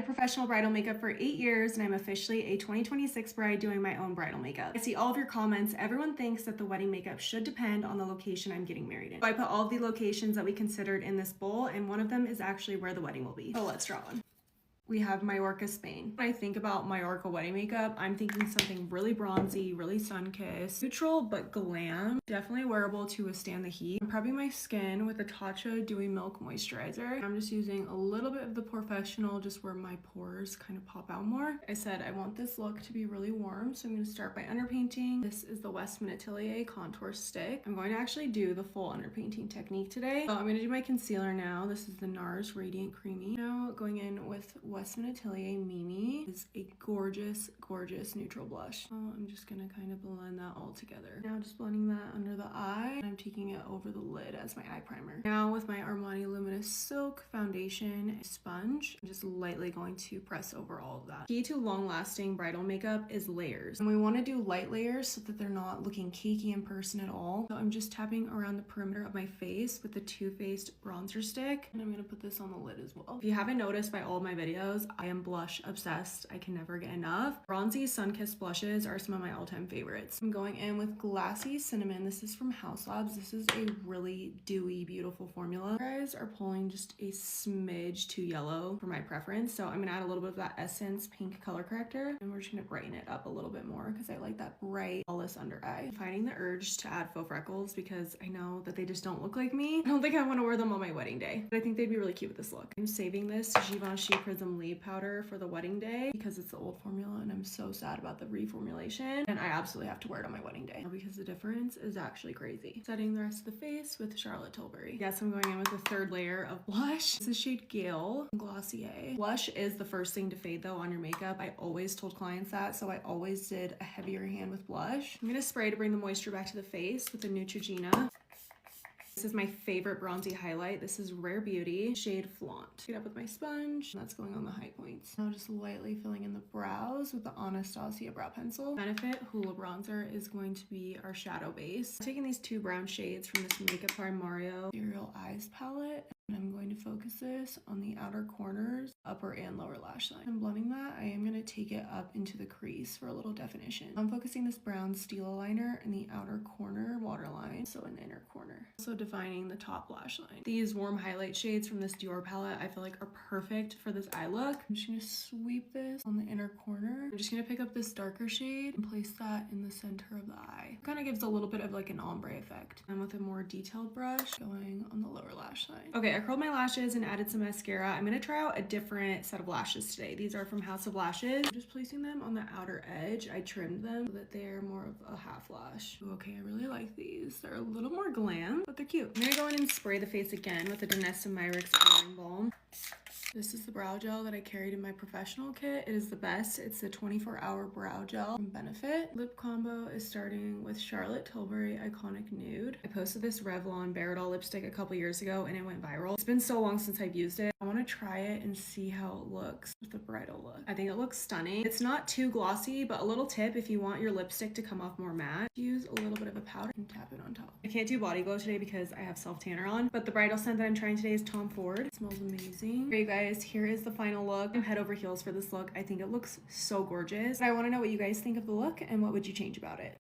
did professional bridal makeup for 8 years and I'm officially a 2026 bride doing my own bridal makeup. I see all of your comments. Everyone thinks that the wedding makeup should depend on the location I'm getting married in. So I put all of the locations that we considered in this bowl, and one of them is actually where the wedding will be. So let's draw one. We have Mallorca, Spain. When I think about Mallorca wedding makeup, I'm thinking something really bronzy, really sun-kissed, neutral but glam, definitely wearable to withstand the heat. I'm prepping my skin with a Tatcha Dewy Milk Moisturizer. I'm just using a little bit of the Professional just where my pores kind of pop out more. I said I want this look to be really warm, so I'm going to start by underpainting. This is the Westman Atelier Contour Stick. I'm going to actually do the full underpainting technique today. So I'm going to do my concealer now. This is the NARS Radiant Creamy. Now going in with Westman Atelier Mimi. Is a gorgeous, gorgeous neutral blush. So I'm just gonna kind of blend that all together. Now just blending that under the eye, and I'm taking it over the lid as my eye primer. Now with my Armani Luminous Silk Foundation sponge, I'm just lightly going to press over all of that. Key to long-lasting bridal makeup is layers. And we want to do light layers so that they're not looking cakey in person at all. So I'm just tapping around the perimeter of my face with the Too Faced bronzer stick. And I'm gonna put this on the lid as well. If you haven't noticed by all of my videos, I am blush obsessed. I can never get enough. Bronzy Sunkissed blushes are some of my all-time favorites. I'm going in with Glassy Cinnamon. This is from House Labs. This is a really dewy, beautiful formula. You guys are pulling just a smidge too yellow for my preference, so I'm gonna add a little bit of that Essence Pink Color Corrector, and we're just gonna brighten it up a little bit more because I like that bright, flawless under eye. I'm fighting the urge to add faux freckles because I know that they just don't look like me. I don't think I want to wear them on my wedding day, but I think they'd be really cute with this look. I'm saving this Givenchy Prism Leave powder for the wedding day because it's the old formula and I'm so sad about the reformulation, and I absolutely have to wear it on my wedding day because the difference is actually crazy. Setting the rest of the face with Charlotte Tilbury. Yes, I'm going in with the third layer of blush. This is shade Gale Glossier. Blush is the first thing to fade though on your makeup. I always told clients that, so I always did a heavier hand with blush. I'm gonna spray to bring the moisture back to the face with the Neutrogena. This is my favorite bronzy highlight. This is Rare Beauty, shade Flaunt. Get up with my sponge, and that's going on the high points. Now just lightly filling in the brows with the Anastasia brow pencil. Benefit Hoola bronzer is going to be our shadow base. I'm taking these two brown shades from this Makeup by Mario Ethereal Eyes palette, and I'm going to focus this on the outer corners, upper and lower lash line. I'm blending that. I am going to take it up into the crease for a little definition. I'm focusing this brown steel liner in the outer corner waterline, so in the inner corner. Also defining the top lash line. These warm highlight shades from this Dior palette I feel like are perfect for this eye look. I'm just going to sweep this on the inner corner. I'm just going to pick up this darker shade and place that in the center of the eye. It kind of gives a little bit of like an ombre effect. And with a more detailed brush going on the lower lash line. Okay, I curled my lashes and added some mascara. I'm going to try out a different set of lashes today. These are from House of Lashes. I'm just placing them on the outer edge. I trimmed them so that they're more of a half lash. Ooh, okay, I really like these. They're a little more glam, but they're cute. I'm gonna go in and spray the face again with the Danessa Myricks Blurring Balm. This is the brow gel that I carried in my professional kit. It is the best. It's the 24-hour brow gel from Benefit. Lip combo is starting with Charlotte Tilbury Iconic Nude. I posted this Revlon Bridal lipstick a couple years ago and it went viral. It's been so long since I've used it. I want to try it and see how it looks with the bridal look. I think it looks stunning. It's not too glossy, but a little tip if you want your lipstick to come off more matte, use a little bit of a powder and tap it on top. I can't do body glow today because I have self-tanner on, but the bridal scent that I'm trying today is Tom Ford. It smells amazing. Alright, you guys, here is the final look. I'm head over heels for this look. I think it looks so gorgeous. I want to know what you guys think of the look and what would you change about it.